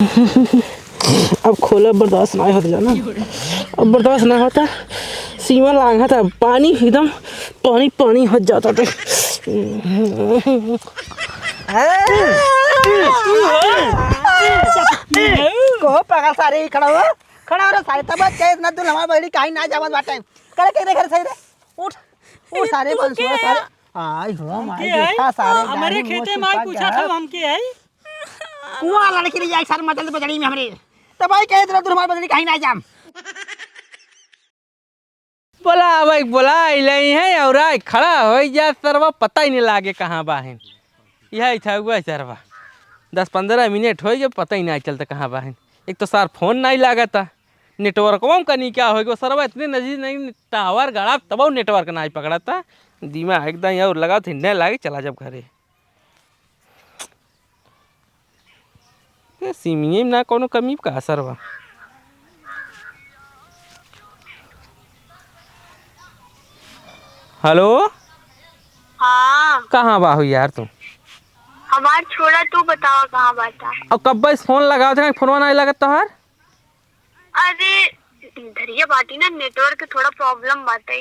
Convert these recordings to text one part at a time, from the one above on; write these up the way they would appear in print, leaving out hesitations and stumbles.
अब खोला बर्दाश्त नहीं होता जाना, अब बर्दाश्त नहीं होता, सीमा लांघा था, पानी एकदम पानी पानी हो जाता था। को पागल सारे खड़ा हो रे सारे तब के इतना दूर हमार बड़ी काहे ना जावत बाटे करे के घर सही रे उठ उठ सारे बंसुआ सारे आई हो माय देखा सारे हमारे खेते माल पूछा था हम के आई कुआं लड़की रे सारे मचल बजड़ी में हमरे तब आई के इतना दूर हमार बजड़ी काहे ना जाम बोला भाई बोला इलाई है और आई खड़ा हो जा सरवा पता ही नहीं लागे कहाँ बाहन यही था हुआ सरवा 10-15 मिनट हो गए पता ही नहीं चलता कहाँ बाहन। एक तो सर फोन नहीं लागता नेटवर्क कनी क्या हो गया सरवा इतने नजीक नहीं टावर गड़ा तब नेटवर्क नहीं पकड़ा था दिमाग एकदम और लगा तो हिंडने लागे चला जब घरे सिमिये में ना कोनो कमी का सरवा। हेलो हाँ कहाँ बाहू यार तुम हमार छोड़ा तू बताओ कहाँ बाता। अब कब बस फोन लगाओ थे फोनवा नहीं लगत तोहार। अरे धरिया बाटी ना नेटवर्क थोड़ा प्रॉब्लम बात है।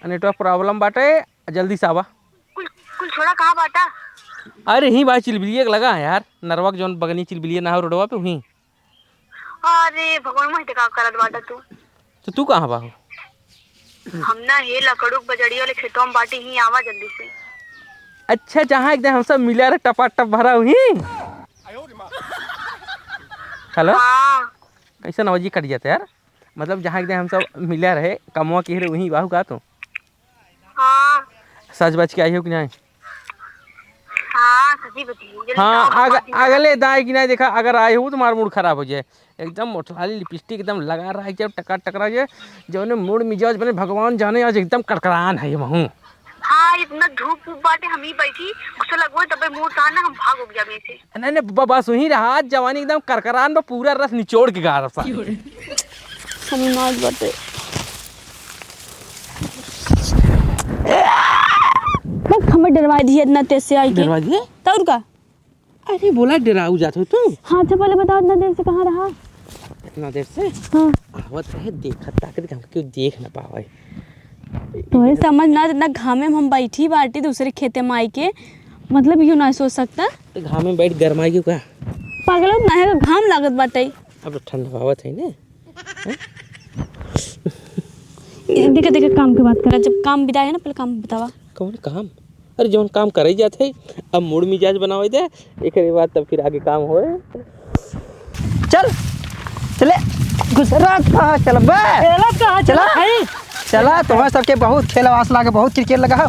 नेटवर्क प्रॉब्लम बाटे जल्दी से आवा। कुल कुल छोड़ा कहाँ बाता। अरे ही भाई चिलबिलिया लगा है यार नरवा जोन बगनी चिलबिलिया ना रोडवा पे हुई। अरे भगवान मत का करत बाटा तू। तो तू कहाँ बाहू। हम ना हे लकड़ू बजड़ी वाले खेतों में बाटी ही आवा जल्दी से। अच्छा जहाँ एकदम हम सब मिला रहे टपाटप भरा हुई। हेलो हाँ कैसे नवजी कट जाते यार मतलब जहाँ एकदम हम सब मिला रहे कमवा की वहीं बाहू का तो हाँ सच बच के आई हो कि नहीं। हाँ सही बची हाँ अगले दाएं कि नहीं देखा अगर आए हो तो तुम्हारा मूड खराब हो जाए एकदम मोटलाली लिपस्टिक एकदम लगा रहा है जब टका टकरा जाए जो ने मूड मिजाज बने भगवान जाने आज एकदम कड़कड़ान है ये महू। हाँ इतना धूप धूप बाटे हम ही बैठी गुस्सा लगो तबे मुंह था ना हम भाग हो गया में से। नहीं नहीं बस वहीं रहा जवानी एकदम करकरान में पूरा रस निचोड़ के गा रहा हम नाच बाटे बस हमें डरवा दिए इतना तेज से आई के डरवा दिए तब का। अरे बोला डराऊ जाते हो तुम हाँ अच्छा पहले बताओ इतना देर से कहाँ रहा। इतना देर से हाँ आवत रहे देखा ताकत हम क्यों देख ना पावे तो समझ ना इतना घाम में हम बैठी बाटी दूसरे खेते में आई के मतलब यूँ ना सोच सकता तो घाम में बैठ गरमाई क्यों का पागल ना है घाम लागत बाटे। अब तो ठंडा हवात है ना देखा देखा काम की बात करा जब काम बिताए है ना पहले काम बतावा। कौन काम अरे जौन काम करे जाते है अब मूड मिजाज बनावे दे एक बाद तब फिर आगे काम होए। चल चले गुजरा कहाँ चल बे चला चला तुम्हें सबके बहुत खेल आस लागे बहुत क्रिकेट लगा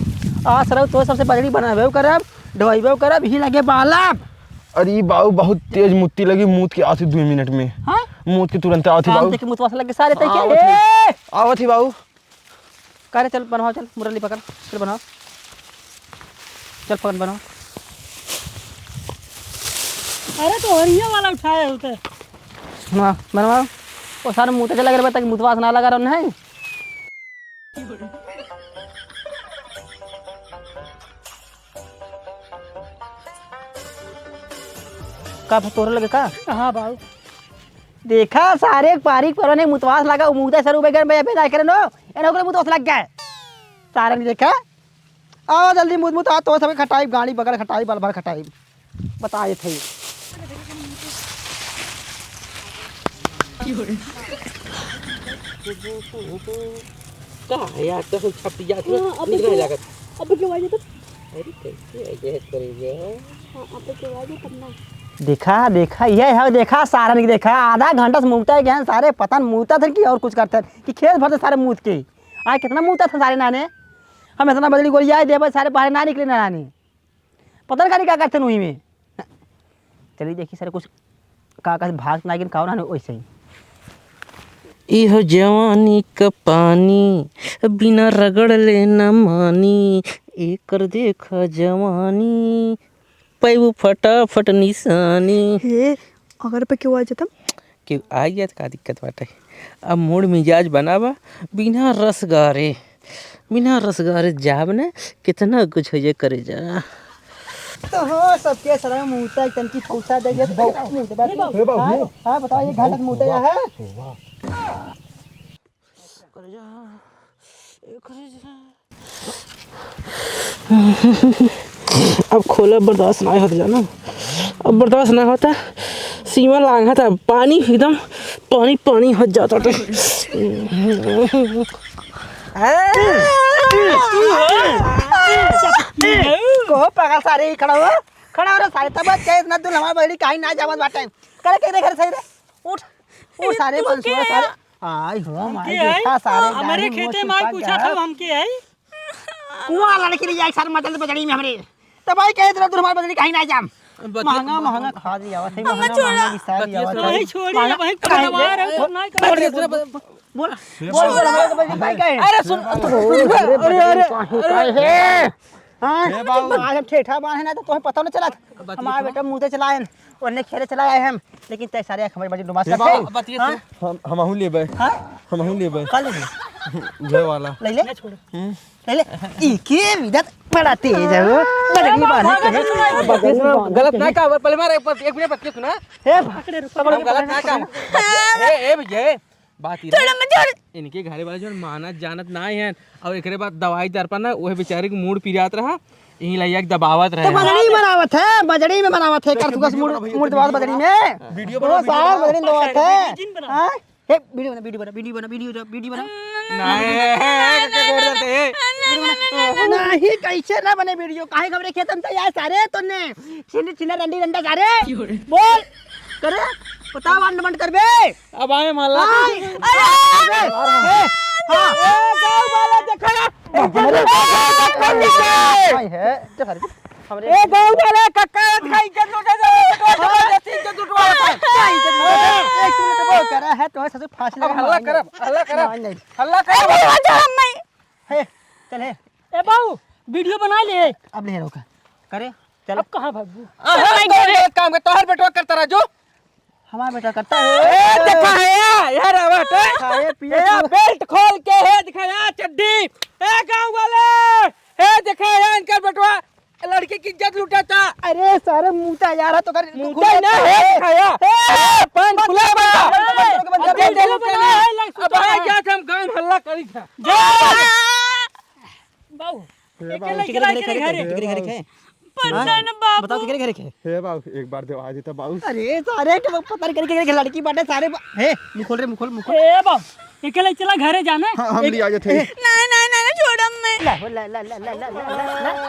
आस रहो तो सबसे बजड़ी बनावे करब ढोइबे करब ही लगे बालब। अरे बाबू बहुत तेज मुत्ती लगी मूत के आती 2 मिनट में। हाँ मूत के तुरंत आती बाबू के मुतवा से लगे सारे तय आवत के है। आवत ही बाबू करे चल बनाओ चल मुरली पकड़ चल बनाओ चल पकड़ बनाओ। अरे तो हरिया वाला उठाया होता हाँ बनवाओ वो सारे मुँह से लग रहे ताकि मुतवा से ना लगा रहा है। का तोड़ लगे का। हाँ बाबू देखा सारे पारिक परवाने मुतवास लगा उमुदा सर उबे कर बे बेदाय करे नो एनो करे मुतवास लग गया सारे ने देखा आओ जल्दी मुत आ तो सब खटाई गाड़ी बगल खटाई बल भर खटाई बताए थे। कहाँ यार तो छप जाती है निकल लागत अब क्यों आए तो अरे कैसे ऐसे करेंगे हां अब क्यों आए तब ना देखा देखा ये है देखा सारा ने देखा आधा घंटा से मुँहता है गए सारे पता नहीं मुँहता थे कि और कुछ करते हैं कि खेत भरते सारे मुँह के आज कितना मुँहता था सारे नाने हम इतना बजली गोली आए दे सारे बाहर ना निकले नानी पता नहीं क्या करते वहीं में। चलिए देखिए सारे कुछ का भाग ना खाओ ना वैसे ही इह जवानी का पानी बिना रगड़ लेना मानी एकर देखा जवानी पैबू फटाफट निशानी। हे अगर पे क्यों आ जाता क्यों आई जात का दिक्कत बाटे अब मूड मिजाज बनावा बिना रस गारे जाब ने कितना कुछ हो करे जा तो हो सबके सर मुँहता तनकी फौसा दे दे हाँ बताओ ये घाट मुँहता या है अब खोला बर्दाश्त नहीं होता जाना, अब बर्दाश्त नहीं होता, सीमा लांघा था, पानी एकदम पानी पानी हो जाता तो को पागल सारे खड़ा हो सारे तब चाहे ना तू हमारा बड़ी काहे ना जावत बाटे करे के घर सही रे उठ उठ सारे बंसुआ सारे आई हो माई देखा सारे हमारे खेते में पूछा था हम के है कुआं लड़की ले जाए सारे मचल बजड़ी में हमरे तब भाई कहे तू हमारा बजड़ी काहे ना जाम महंगा महंगा खा दिया आवत है महंगा विसारी आवत है नहीं छोड़िए भाई कटवा रहे हो नहीं कर बोल बोल हमारे बजड़ी भाई कहे अरे सुन अरे अरे हां बाबू आज हम ठेठा बांधे ना तो तुम्हें पता नहीं चला हमारा बेटा मुंह से चलाए ओने खेले चलाए हम लेकिन तय सारे हमारे बजड़ी डुबा सकते हम हूं लेबे हां हम हूं लेबे कल जय वाला ले ले छोड़ ले ले ई के विदत बड़ा तेज है वो बजड़ी बांधे गलत ना का पहले मारे एक मिनट पत्नी सुना हे भाकड़े गलत ना का ए विजय बात इनके घरे वाले जो मानत जानत ना है और एकरे बाद दवाई दर पर ना ओहे बेचारे के मूड पिरात रहा यही लइया के दबावत रहे तो बजड़ी बनावत है बजड़ी में बनावत है कर सुगस मूड दबावत बजड़ी में वीडियो बना साहब बजड़ी दबावत है हां हे वीडियो बना नहीं कैसे ना बने वीडियो काहे खबरे खेतन त यार सारे तोने छिन छिन रंडी रंडा सारे बोल करे पता बंद बंद करबे अब आए माला अरे हां गांव वाला देखा है तो सारे हमरे ए गांव वाले कक्का खाई के लूटे जाए इज्जत लूटवा एक मिनट बोल कर है तो ससुर फांसी लगा हल्ला कर हल्ला कर हे चल हे ए बाबू वीडियो बना ले अब ले रोका करे चल अब कहां भागू एक काम कर तोहर बेटवा करता रह जो हमारा बेटा करता है देखा है यार आवाज खाए पिए बेल्ट खोल के है दिखाया चड्डी ए गांव वाले ए दिखाया इनका बेटवा लड़के की इज्जत लुटाता अरे सारे मुंहता यार है तो कर मुंहता ना है दिखाया पान खुला अब आ गया हम गांव हल्ला करी था बाबू अकेले घरे बताओ किधर घर के हे बाबू एक बार दे आ देता बाबू अरे सारे पता नहीं करके लड़की बाटे सारे हे मुखोल मुखोल ए बाबू अकेले चला घरे जाना हम ले आ जाते नहीं छोड़ मैं ला ला ला ला ला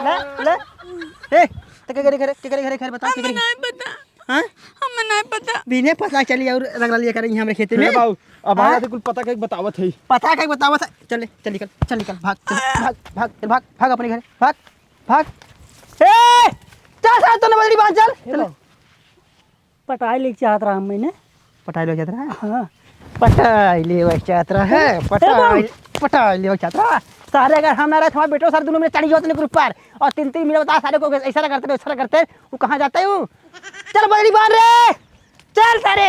ला ला हे तके घर घर बता के नहीं पता हां हमें नहीं पता बिने पता चली और रगड़ा लिया करेंगे हमरे खेते में हे बाबू अब आ जाते कुल पता के बतावत है पता क्या बतावत चल निकल भाग अपने घर भाग ए चल साथ तो बजड़ी बांध चल पटाई ले चाहत रहा मैंने पटाई ले जाता है हां पटाई ले चाहता है पटाई ले चाहता सारे अगर हमारा तुम्हारा बेटो सर दोनों में चढ़ी होते हैं ग्रुप पर और 3-3 मिनट बता सारे को ऐसा करते वो कहाँ जाते हैं वो चल बजड़ी बांध रे चल सारे